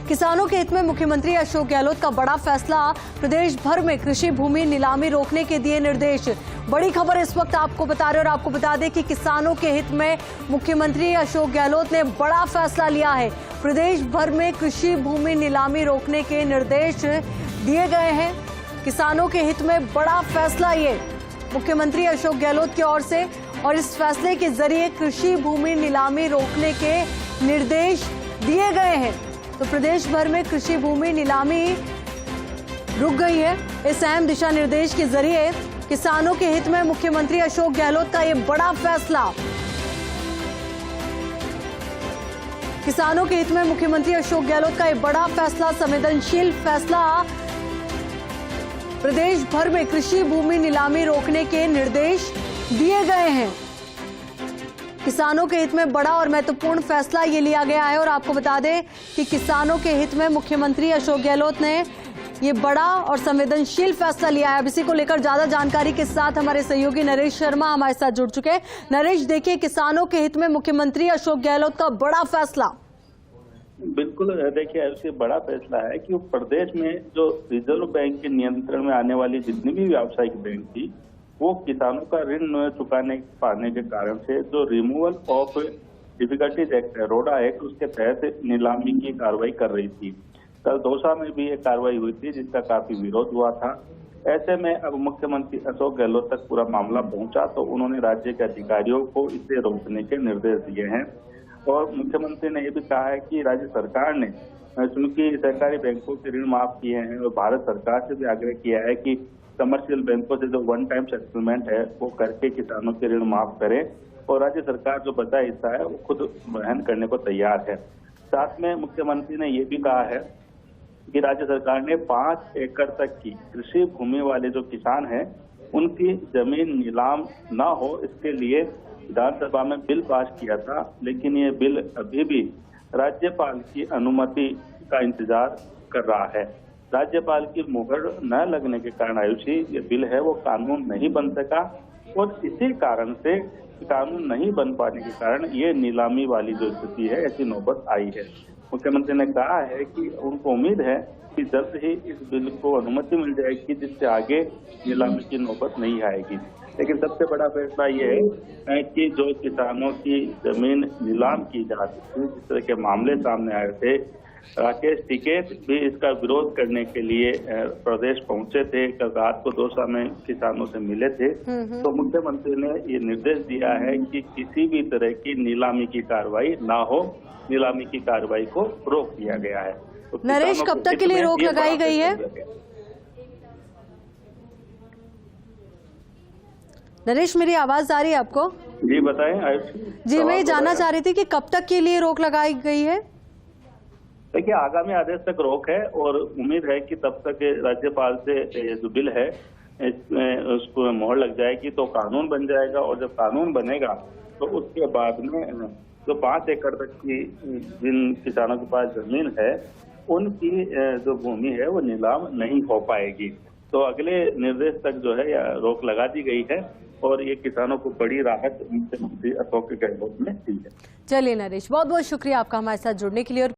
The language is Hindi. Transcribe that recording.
किसानों के हित में मुख्यमंत्री अशोक गहलोत का बड़ा फैसला, प्रदेश भर में कृषि भूमि नीलामी रोकने के दिए निर्देश। बड़ी खबर इस वक्त आपको बता रहे और आपको बता दें कि किसानों के हित में मुख्यमंत्री अशोक गहलोत ने बड़ा फैसला लिया है। प्रदेश भर में कृषि भूमि नीलामी रोकने के निर्देश दिए गए हैं। किसानों के हित में बड़ा फैसला ये मुख्यमंत्री अशोक गहलोत की ओर से, और इस फैसले के जरिए कृषि भूमि नीलामी रोकने के निर्देश दिए गए हैं। तो प्रदेश भर में कृषि भूमि नीलामी रुक गई है। इस अहम दिशा निर्देश के जरिए किसानों के हित में मुख्यमंत्री अशोक गहलोत का ये बड़ा फैसला, किसानों के हित में मुख्यमंत्री अशोक गहलोत का ये बड़ा फैसला, संवेदनशील फैसला। प्रदेश भर में कृषि भूमि नीलामी रोकने के निर्देश दिए गए हैं। किसानों के हित में बड़ा और महत्वपूर्ण फैसला ये लिया गया है। और आपको बता दें कि किसानों के हित में मुख्यमंत्री अशोक गहलोत ने ये बड़ा और संवेदनशील फैसला लिया है। अब इसी को लेकर ज्यादा जानकारी के साथ हमारे सहयोगी नरेश शर्मा हमारे साथ जुड़ चुके हैं। नरेश, देखिए, किसानों के हित में मुख्यमंत्री अशोक गहलोत का बड़ा फैसला। बिल्कुल, देखिए, ऐसे बड़ा फैसला है कि प्रदेश में जो रिजर्व बैंक के नियंत्रण में आने वाली जितनी भी व्यावसायिक बैंक थी, वो किसानों का ऋण न चुकाने पाने के कारण से जो रिमूवल ऑफ डिफिकल्टीज एक्ट है, रोडा एक्ट, उसके तहत नीलामी की कार्रवाई कर रही थी। कल दौसा में भी एक कार्रवाई हुई थी जिसका काफी विरोध हुआ था। ऐसे में अब मुख्यमंत्री अशोक गहलोत तक पूरा मामला पहुंचा तो उन्होंने राज्य के अधिकारियों को इसे रोकने के निर्देश दिए हैं। और मुख्यमंत्री ने यह भी कहा है कि राज्य सरकार ने चूंकि सहकारी बैंकों के ऋण माफ किए हैं और भारत सरकार से भी आग्रह किया है कि कमर्शियल बैंकों से जो वन टाइम सेटलमेंट है वो करके किसानों के ऋण माफ करें, और राज्य सरकार जो बचा हिस्सा है वो खुद वहन करने को तैयार है। साथ में मुख्यमंत्री ने ये भी कहा है कि राज्य सरकार ने 5 एकड़ तक की कृषि भूमि वाले जो किसान हैं उनकी जमीन नीलाम ना हो, इसके लिए विधानसभा में बिल पास किया था, लेकिन ये बिल अभी भी राज्यपाल की अनुमति का इंतजार कर रहा है। राज्यपाल की मुहर न लगने के कारण आयुषी ये बिल है वो कानून नहीं बन सका, और इसी कारण से कानून नहीं बन पाने के कारण ये नीलामी वाली जो स्थिति है ऐसी नौबत आई है। मुख्यमंत्री ने कहा है कि उनको उम्मीद है कि जल्द ही इस बिल को अनुमति मिल जाएगी जिससे आगे नीलामी की नौबत नहीं आएगी। लेकिन सबसे बड़ा फैसला ये है कि जो किसानों की जमीन नीलाम की जाती थी, जिस तरह के मामले सामने आए थे, राकेश टिकैत भी इसका विरोध करने के लिए प्रदेश पहुंचे थे। कल रात को दौसा में किसानों से मिले थे। तो मुख्यमंत्री ने ये निर्देश दिया है कि किसी भी तरह की नीलामी की कार्रवाई ना हो, नीलामी की कार्रवाई को रोक दिया गया है। तो नरेश, कब तक के लिए रोक लगाई गई है? नरेश, मेरी आवाज आ रही है आपको? जी बताएं आयुष जी, मैं ये जानना चाह रही थी कि कब तक के लिए रोक लगाई गई है? देखिए, आगामी आदेश तक रोक है और उम्मीद है कि तब तक राज्यपाल से ये जो बिल है उसको मोहर लग जाएगी तो कानून बन जाएगा, और जब कानून बनेगा तो उसके बाद में जो 5 एकड़ तक की जिन किसानों के पास जमीन है उनकी जो भूमि है वो नीलाम नहीं हो पाएगी। तो अगले निर्देश तक जो है रोक लगा दी गई है, और ये किसानों को बड़ी राहत मुख्यमंत्री अशोक गहलोत ने दी है। चलिए नरेश, बहुत बहुत शुक्रिया आपका हमारे साथ जुड़ने के लिए। और